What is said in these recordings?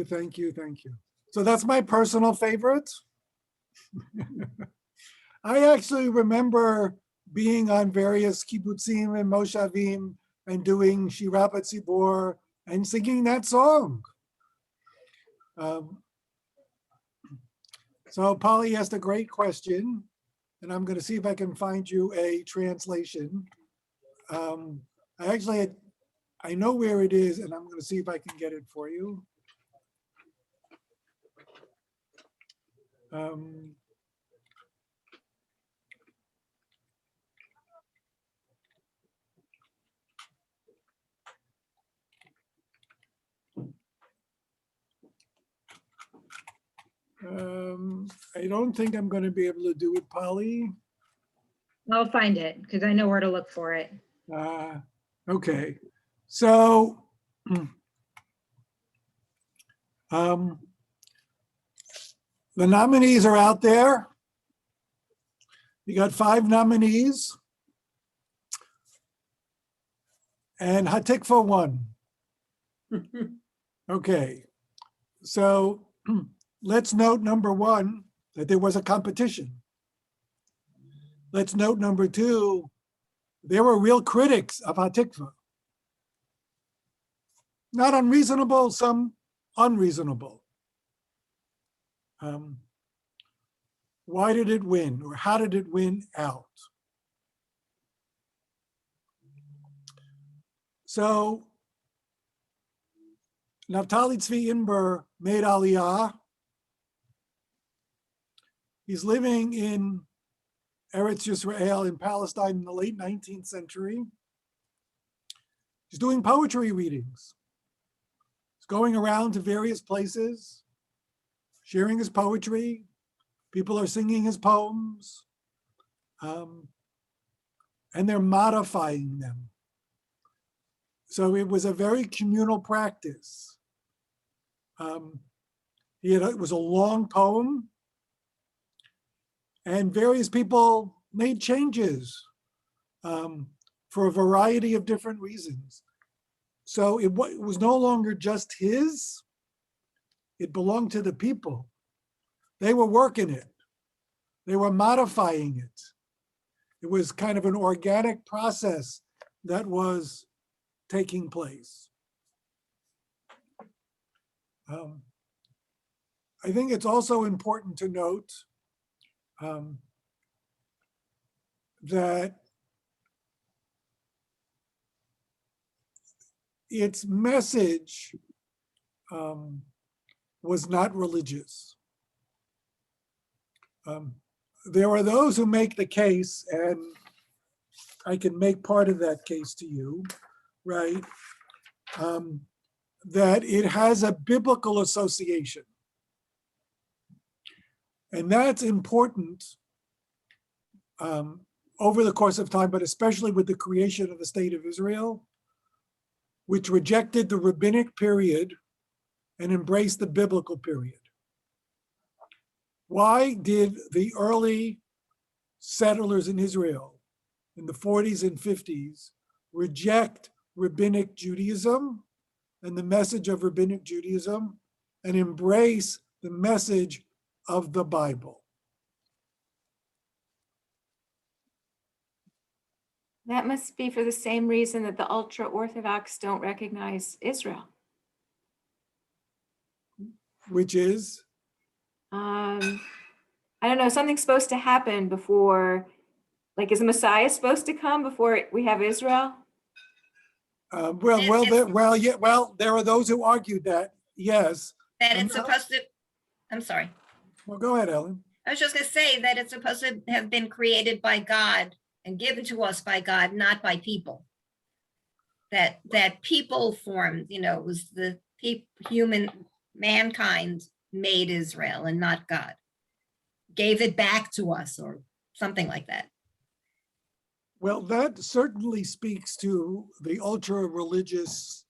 thank you, thank you. So that's my personal favorite. I actually remember being on various kibbutzim and moshavim and doing Shira B'Tzibor and singing that song. So Polly asked a great question, and I'm going to see if I can find you a translation. I know where it is, and I'm going to see if I can get it for you. I don't think I'm going to be able to do it, Polly. I'll find it because I know where to look for it. Okay, so the nominees are out there. You got 5 nominees, and Hatikva won. Okay, so let's note number 1 that there was a competition. Let's note number 2, there were real critics of Hatikva. Not unreasonable, some unreasonable. Why did it win, or how did it win out? So Naftali Tzvi Inber made Aliyah. He's living in Eretz Yisrael in Palestine in the late 19th century. He's doing poetry readings. He's going around to various places, sharing his poetry. People are singing his poems, and they're modifying them. So it was a very communal practice. It was a long poem, and various people made changes for a variety of different reasons. So it was no longer just his, it belonged to the people. They were working it. They were modifying it. It was kind of an organic process that was taking place. I think it's also important to note that its message was not religious. There are those who make the case, and I can make part of that case to you, right? That it has a biblical association. And that's important over the course of time, but especially with the creation of the State of Israel, which rejected the rabbinic period and embraced the biblical period. Why did the early settlers in Israel in the 40s and 50s reject rabbinic Judaism and the message of rabbinic Judaism and embrace the message of the Bible? That must be for the same reason that the ultra-Orthodox don't recognize Israel. Which is? I don't know, something's supposed to happen before, like, is the Messiah supposed to come before we have Israel? There are those who argued that, yes. That it's supposed to, I'm sorry. Well, go ahead, Ellen. I was just going to say that it's supposed to have been created by God and given to us by God, not by people. That people formed, it was the mankind made Israel and not God. Gave it back to us or something like that. Well, that certainly speaks to the ultra-religious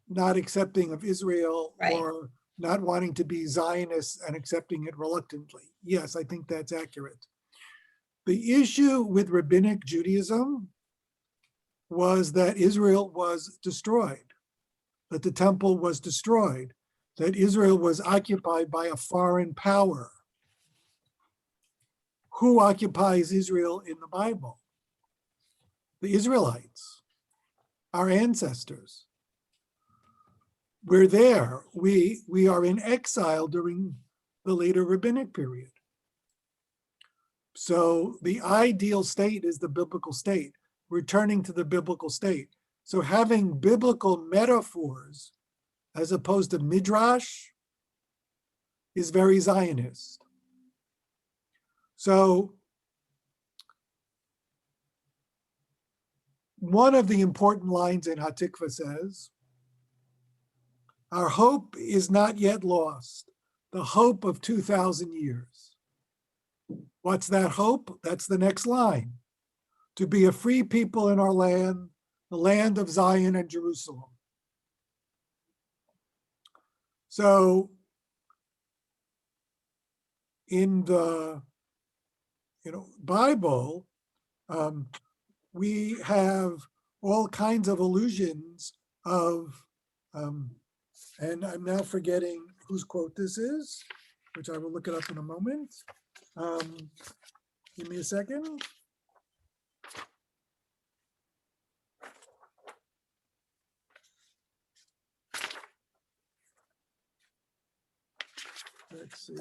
not accepting of Israel, right, or not wanting to be Zionists and accepting it reluctantly. Yes, I think that's accurate. The issue with rabbinic Judaism was that Israel was destroyed, that the temple was destroyed. that Israel was occupied by a foreign power. Who occupies Israel in the Bible? The Israelites, our ancestors. We're there. We are in exile during the later rabbinic period. So the ideal state is the biblical state, returning to the biblical state. So having biblical metaphors as opposed to midrash is very Zionist. So one of the important lines in Hatikva says, our hope is not yet lost, the hope of 2,000 years. What's that hope? That's the next line. To be a free people in our land, the land of Zion and Jerusalem. So in the Bible, we have all kinds of allusions of, and I'm now forgetting whose quote this is, which I will look it up in a moment. Give me a second. Let's see.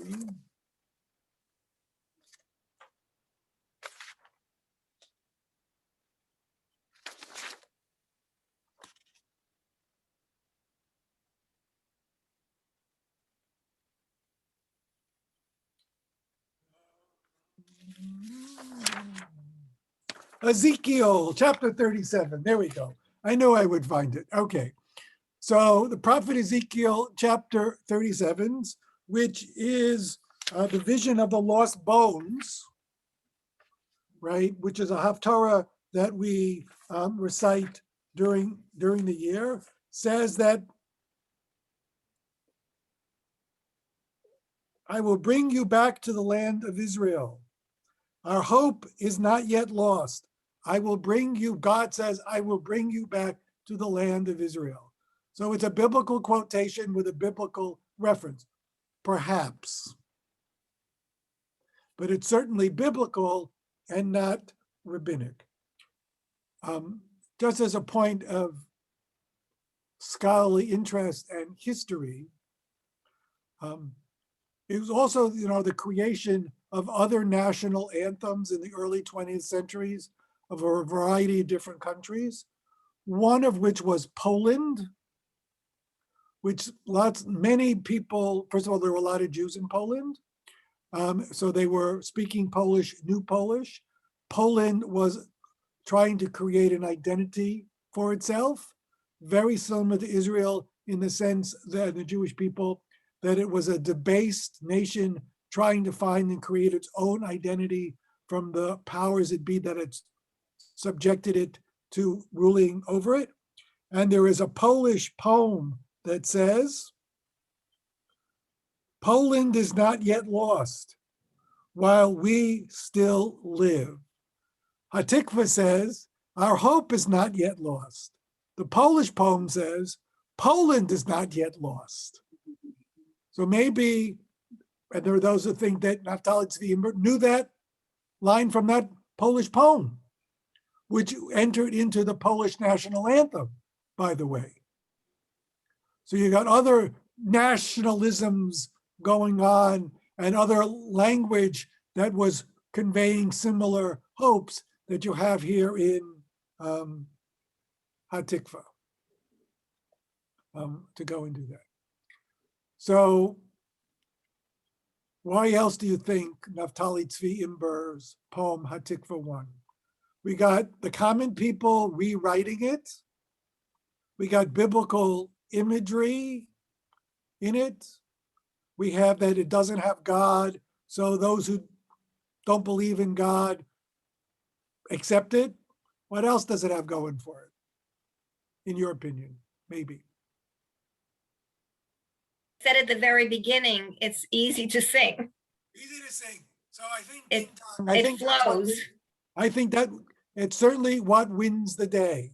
Ezekiel chapter 37. There we go. I knew I would find it. Okay. So the prophet Ezekiel chapter 37, which is the vision of the lost bones, right? Which is a haftarah that we recite during the year, says that I will bring you back to the land of Israel. Our hope is not yet lost. I will bring you, God says, I will bring you back to the land of Israel. So it's a biblical quotation with a biblical reference, perhaps. But it's certainly biblical and not rabbinic. Just as a point of scholarly interest and history, it was also, the creation of other national anthems in the early 20th centuries of a variety of different countries, one of which was Poland, which many people, first of all, there were a lot of Jews in Poland, so they were speaking Polish, New Polish. Poland was trying to create an identity for itself, very similar to Israel in the sense that the Jewish people, that it was a debased nation trying to find and create its own identity from the powers that be that it's subjected it to ruling over it. And there is a Polish poem that says, Poland is not yet lost while we still live. Hatikva says, our hope is not yet lost. The Polish poem says, Poland is not yet lost. So maybe, and there are those who think that Naftali Tzvi Imber knew that line from that Polish poem, which entered into the Polish national anthem, by the way. So you got other nationalisms going on and other language that was conveying similar hopes that you have here in Hatikva, to go and do that. So why else do you think Naftali Tzvi Imber's poem Hatikva won? We got the common people rewriting it. We got biblical imagery in it. We have that it doesn't have God, so those who don't believe in God accept it. What else does it have going for it, in your opinion? Maybe. Said at the very beginning, it's easy to sing. Easy to sing. So I think It flows. I think that it's certainly what wins the day.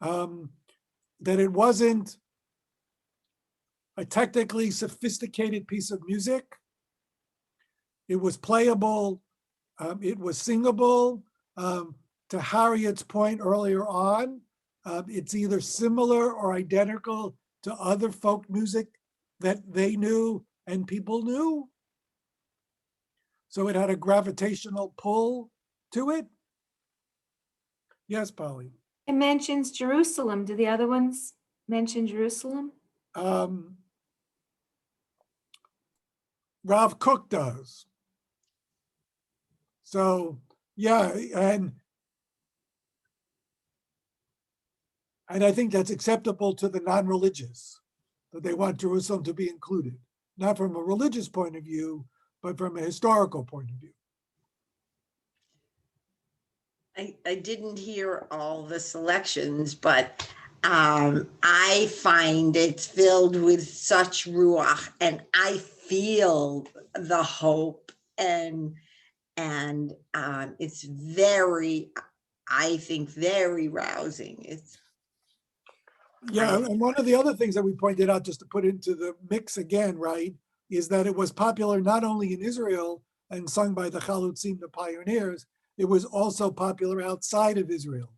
That it wasn't a technically sophisticated piece of music. It was playable. It was singable. To Harriet's point earlier on, it's either similar or identical to other folk music that they knew and people knew. So it had a gravitational pull to it. Yes, Polly. It mentions Jerusalem. Do the other ones mention Jerusalem? Rav Kook does. So yeah, and I think that's acceptable to the non-religious, that they want Jerusalem to be included, not from a religious point of view, but from a historical point of view. I didn't hear all the selections, but I find it's filled with such ruach, and I feel the hope, and it's very, I think, very rousing. It's Yeah, and one of the other things that we pointed out, just to put into the mix again, right, is that it was popular not only in Israel and sung by the Chalutzim, the pioneers, it was also popular outside of Israel.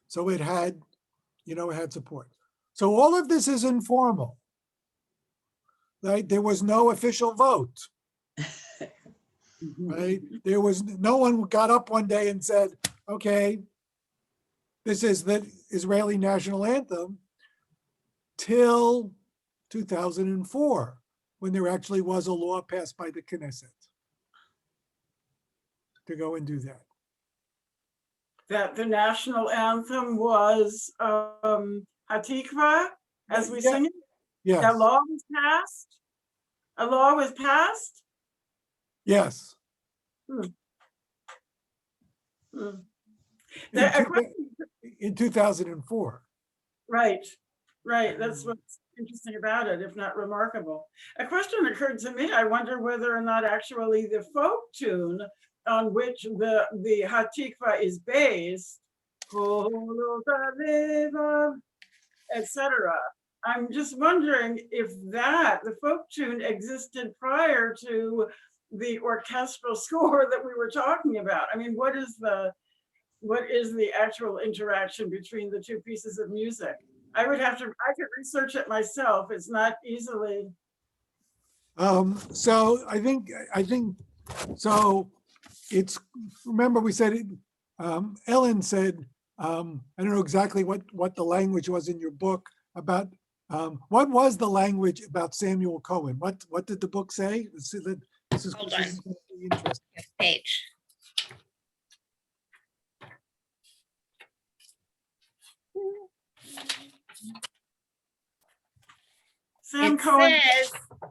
So it had, it had support. So all of this is informal, right? There was no official vote, right? There was, no one got up one day and said, okay, this is the Israeli national anthem, till 2004, when there actually was a law passed by the Knesset to go and do that. That the national anthem was Hatikva, as we Yeah. sing it. Yes, That law was passed. A law was passed. yes. Hmm. In There- a two- question- in 2004. Right, right. That's what's interesting about it, if not remarkable. A question occurred to me. I wonder whether or not actually the folk tune on which the Hatikva is based, etc. I'm just wondering if the folk tune existed prior to the orchestral score that we were talking about. I mean, what is the actual interaction between the two pieces of music? I could research it myself. It's not easily. So I think, so it's, remember we said, Ellen said, I don't know exactly what the language was in your book about, what was the language about Samuel Cohen? What did the book say? This is Hold this is gonna be interesting. Page. Sam Cohen.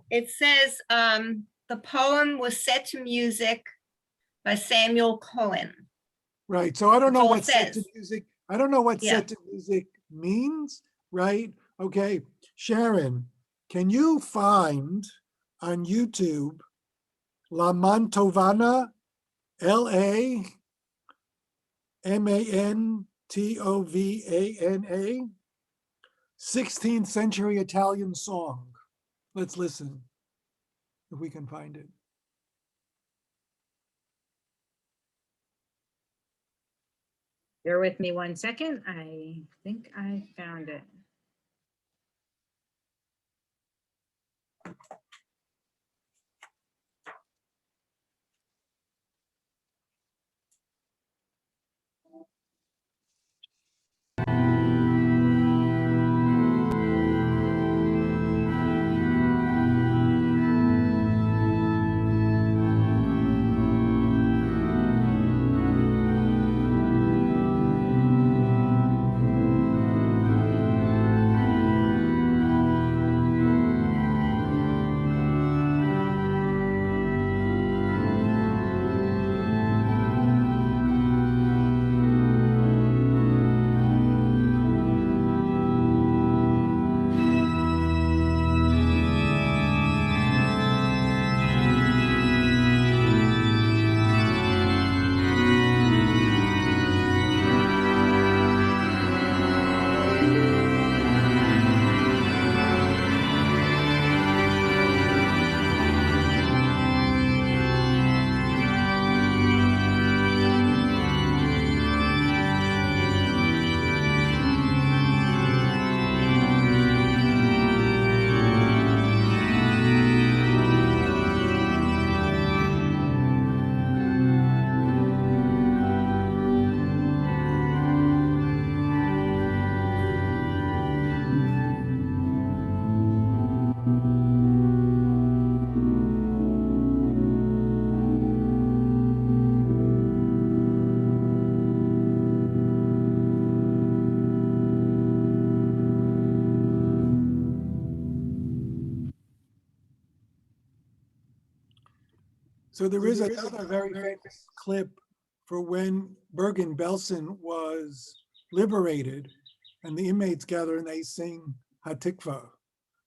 It says the poem was set to music by Samuel Cohen. Right, so I don't That's know all it what set to says. music, I don't know what Yeah. set to music means, right? Okay, Sharon, can you find on YouTube La Mantovana, Lamantovana, 16th century Italian song? Let's listen, if we can find it. Bear with me 1 second. I think I found it. So there is another very famous clip for when Bergen-Belsen was liberated and the inmates gather and they sing Hatikva.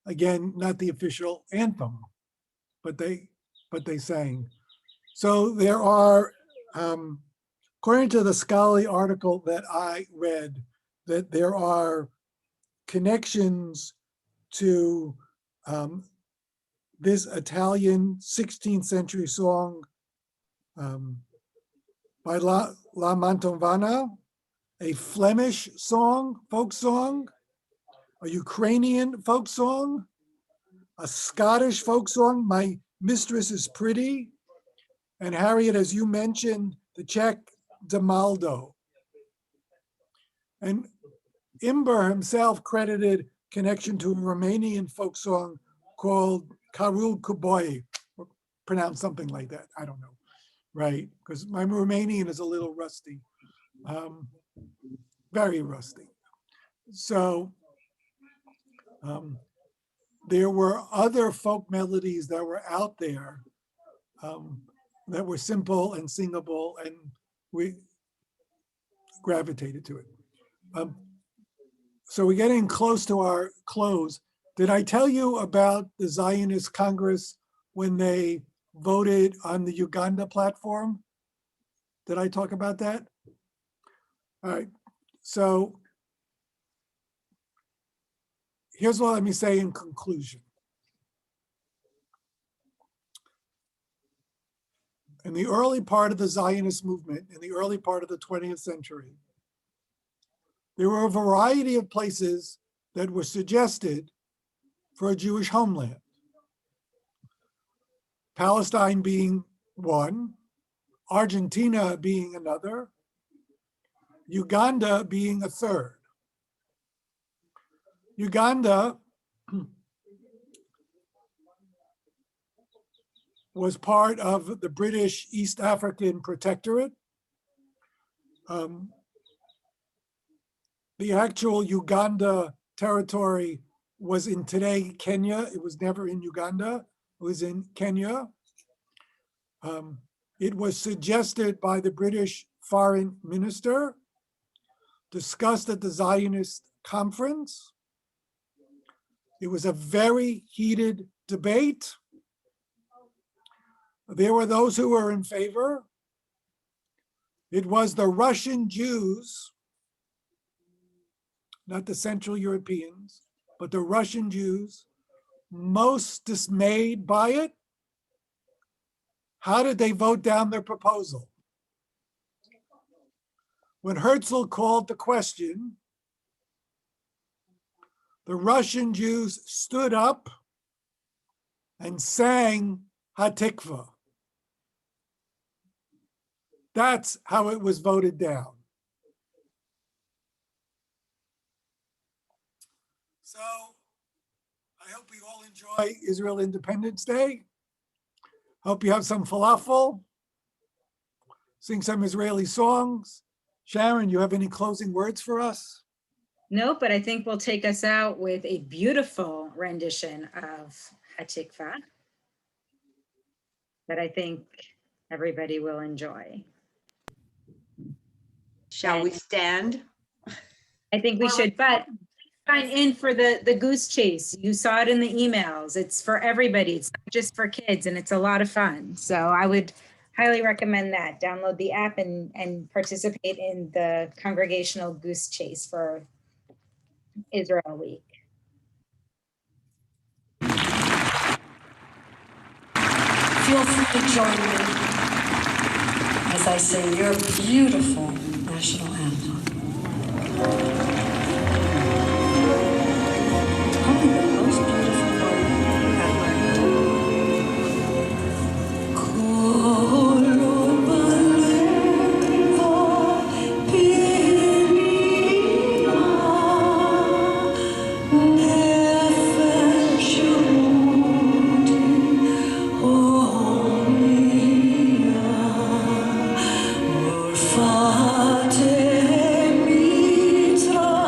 Again, not the official anthem, but they sang. So there are, according to the scholarly article that I read, that there are connections to this Italian 16th century song by La Mantovana, a Flemish song, folk song, a Ukrainian folk song, a Scottish folk song, My Mistress is Pretty, and Harriet, as you mentioned, the Czech De Maldo. And Imber himself credited connection to a Romanian folk song called Karul Kuboy, or pronounced something like that. I don't know, right? Because my Romanian is a little rusty, very rusty. So there were other folk melodies that were out there that were simple and singable, and we gravitated to it. So we're getting close to our close. Did I tell you about the Zionist Congress when they voted on the Uganda platform? Did I talk about that? All right, so here's what let me say in conclusion. In the early part of the Zionist movement, in the early part of the 20th century, there were a variety of places that were suggested for a Jewish homeland. Palestine being one, Argentina being another, Uganda being a third. Uganda was part of the British East African Protectorate. The actual Uganda territory was in today Kenya. It was never in Uganda. It was in Kenya. It was suggested by the British foreign minister, discussed at the Zionist conference. It was a very heated debate. There were those who were in favor. It was the Russian Jews, not the Central Europeans, but the Russian Jews, most dismayed by it. How did they vote down their proposal? When Herzl called the question, the Russian Jews stood up and sang Hatikva. That's how it was voted down. So I hope you all enjoy Israel Independence Day. Hope you have some falafel, sing some Israeli songs. Sharon, you have any closing words for us? No, but I think we'll take us out with a beautiful rendition of Hatikva that I think everybody will enjoy. Shall we stand? I think we should, but sign in for the goose chase. You saw it in the emails. It's for everybody. It's not just for kids, and it's a lot of fun. So I would highly recommend that. Download the app and participate in the congregational goose chase for Israel Week. Feel free to join me as I sing your beautiful national anthem. Probably the most beautiful one ever. Fate mitra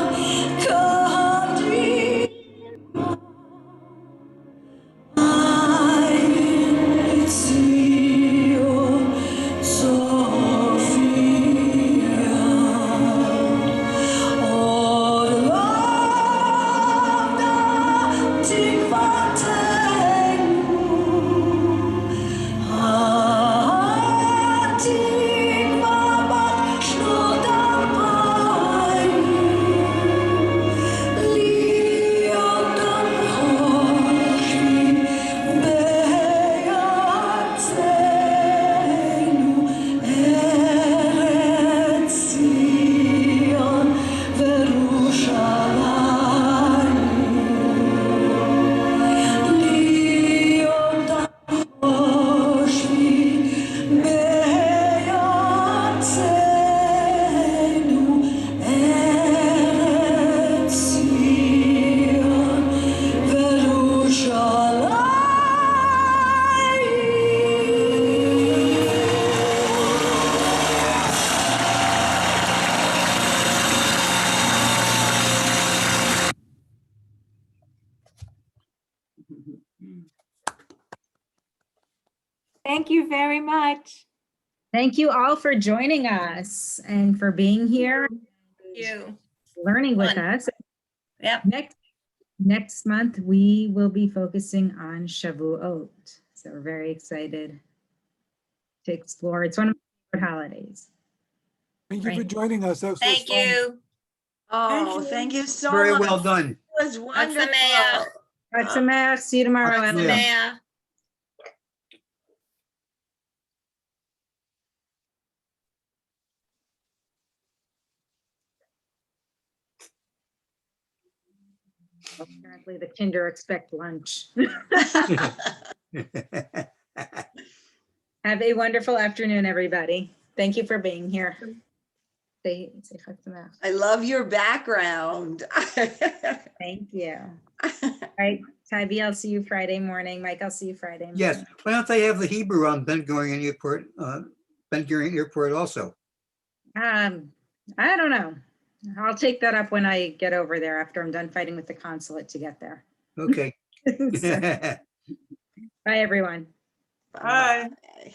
Thank you very much. Thank you all for joining us and for being here, You. learning with Fun. us. Yep. Next month, we will be focusing on Shavuot. So we're very excited to explore. It's one of my favorite holidays. Thank you for Right. joining us. That was Thank fun. you. Oh, you. thank you so Very much. well done. It was wonderful. Sameach. Chag Sameach. See you tomorrow. Chag Ellen. Sameach. Sameach. Apparently the kinder expect lunch. Have a wonderful afternoon, everybody. Thank you for being here. Say Chag Sameach. I love your background. Thank you. All right, Tybee, I'll see you Friday morning. Mike, I'll see you Friday morning. Yes, why don't they have the Hebrew on Ben Gurion Airport also? I don't know. I'll take that up when I get over there after I'm done fighting with the consulate to get there. Okay. So, bye, everyone. Bye. Bye.